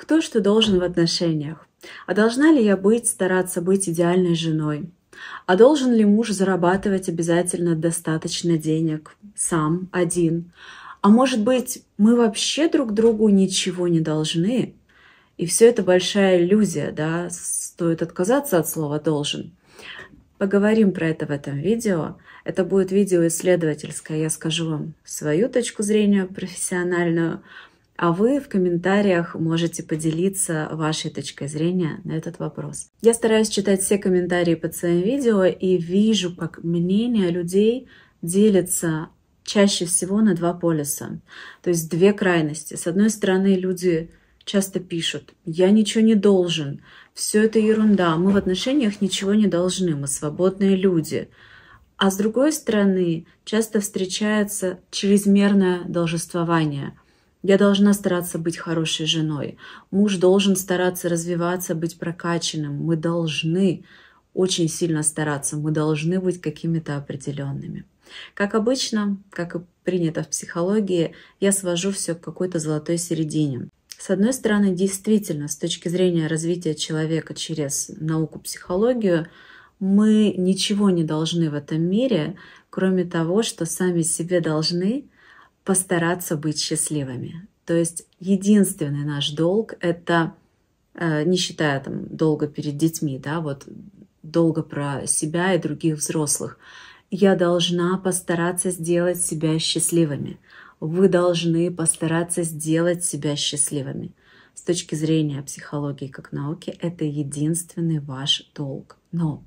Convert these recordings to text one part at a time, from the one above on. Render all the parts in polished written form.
Кто что должен в отношениях? А должна ли я стараться быть идеальной женой? А должен ли муж зарабатывать обязательно достаточно денег сам, один? А может быть, мы вообще друг другу ничего не должны? И все это большая иллюзия, да? Стоит отказаться от слова «должен». Поговорим про это в этом видео. Это будет видео исследовательское. Я скажу вам свою точку зрения профессиональную, а вы в комментариях можете поделиться вашей точкой зрения на этот вопрос. Я стараюсь читать все комментарии под своим видео и вижу, как мнение людей делится чаще всего на два полюса, то есть две крайности. С одной стороны, люди часто пишут: «Я ничего не должен, все это ерунда, мы в отношениях ничего не должны, мы свободные люди». А с другой стороны, часто встречается чрезмерное должествование. Я должна стараться быть хорошей женой, муж должен стараться развиваться, быть прокачанным, мы должны очень сильно стараться, мы должны быть какими-то определенными. Как обычно, как и принято в психологии, я свожу все к какой-то золотой середине. С одной стороны, действительно, с точки зрения развития человека через науку психологию, мы ничего не должны в этом мире, кроме того, что сами себе должны постараться быть счастливыми. То есть единственный наш долг — это, не считая там долга перед детьми, да, вот долга про себя и других взрослых, я должна постараться сделать себя счастливыми. Вы должны постараться сделать себя счастливыми. С точки зрения психологии как науки, это единственный ваш долг. Но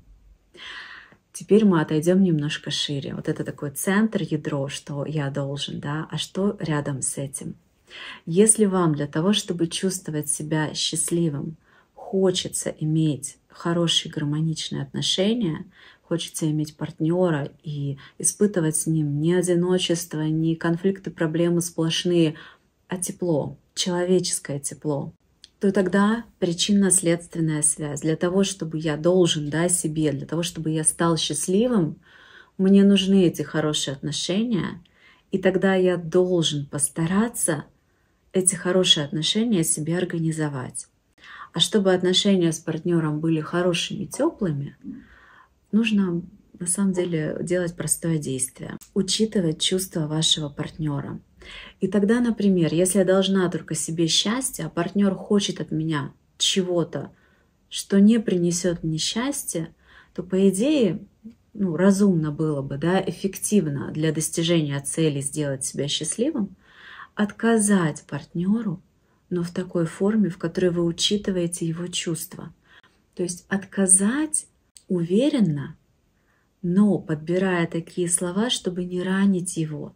теперь мы отойдем немножко шире. Вот это такой центр, ядро, что я должен, да, а что рядом с этим? Если вам для того, чтобы чувствовать себя счастливым, хочется иметь хорошие гармоничные отношения, хочется иметь партнера и испытывать с ним не одиночество, не конфликты, проблемы сплошные, а тепло, человеческое тепло, то тогда причинно-следственная связь. Для того, чтобы я должен, да, себе, для того, чтобы я стал счастливым, мне нужны эти хорошие отношения, и тогда я должен постараться эти хорошие отношения себе организовать. А чтобы отношения с партнером были хорошими, теплыми, нужно на самом деле делать простое действие. Учитывать чувства вашего партнера. И тогда, например, если я должна только себе счастье, а партнер хочет от меня чего-то, что не принесет мне счастья, то, по идее, разумно было бы, да, эффективно для достижения цели сделать себя счастливым, отказать партнеру, но в такой форме, в которой вы учитываете его чувства. То есть отказать уверенно, но подбирая такие слова, чтобы не ранить его.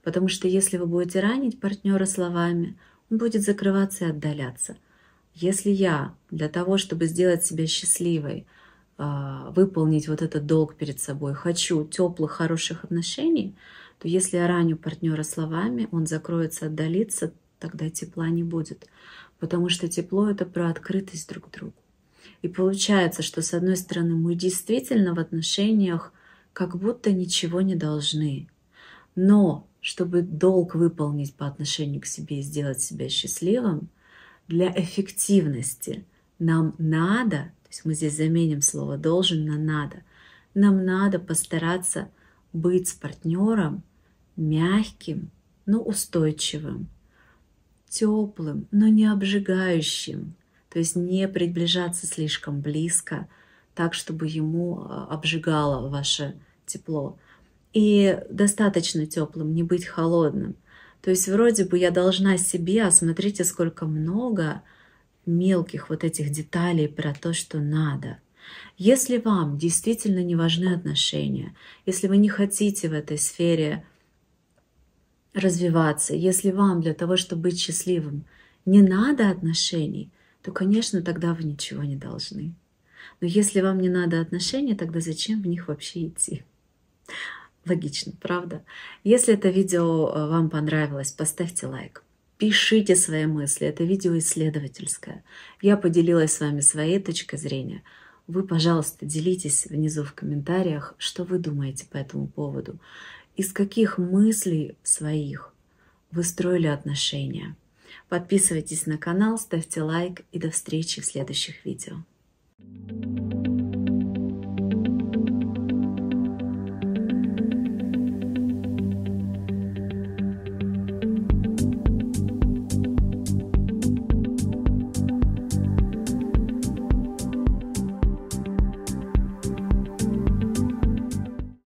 Потому что если вы будете ранить партнера словами, он будет закрываться и отдаляться. Если я для того, чтобы сделать себя счастливой, выполнить вот этот долг перед собой, хочу теплых, хороших отношений, то если я раню партнера словами, он закроется, отдалится, тогда тепла не будет. Потому что тепло — это про открытость друг к другу. И получается, что с одной стороны мы действительно в отношениях как будто ничего не должны. Но чтобы долг выполнить по отношению к себе и сделать себя счастливым, для эффективности нам надо, то есть мы здесь заменим слово «должен» на «надо», нам надо постараться быть с партнером мягким, но устойчивым, теплым, но не обжигающим, то есть не приближаться слишком близко, так, чтобы ему обжигало ваше тепло. И достаточно теплым, не быть холодным. То есть вроде бы я должна себе, а смотрите, сколько много мелких вот этих деталей про то, что надо. Если вам действительно не важны отношения, если вы не хотите в этой сфере развиваться, если вам для того, чтобы быть счастливым, не надо отношений, то, конечно, тогда вы ничего не должны. Но если вам не надо отношений, тогда зачем в них вообще идти? Логично, правда? Если это видео вам понравилось, поставьте лайк. Пишите свои мысли. Это видео исследовательское. Я поделилась с вами своей точкой зрения. Вы, пожалуйста, делитесь внизу в комментариях, что вы думаете по этому поводу. Из каких мыслей своих вы строили отношения. Подписывайтесь на канал, ставьте лайк и до встречи в следующих видео.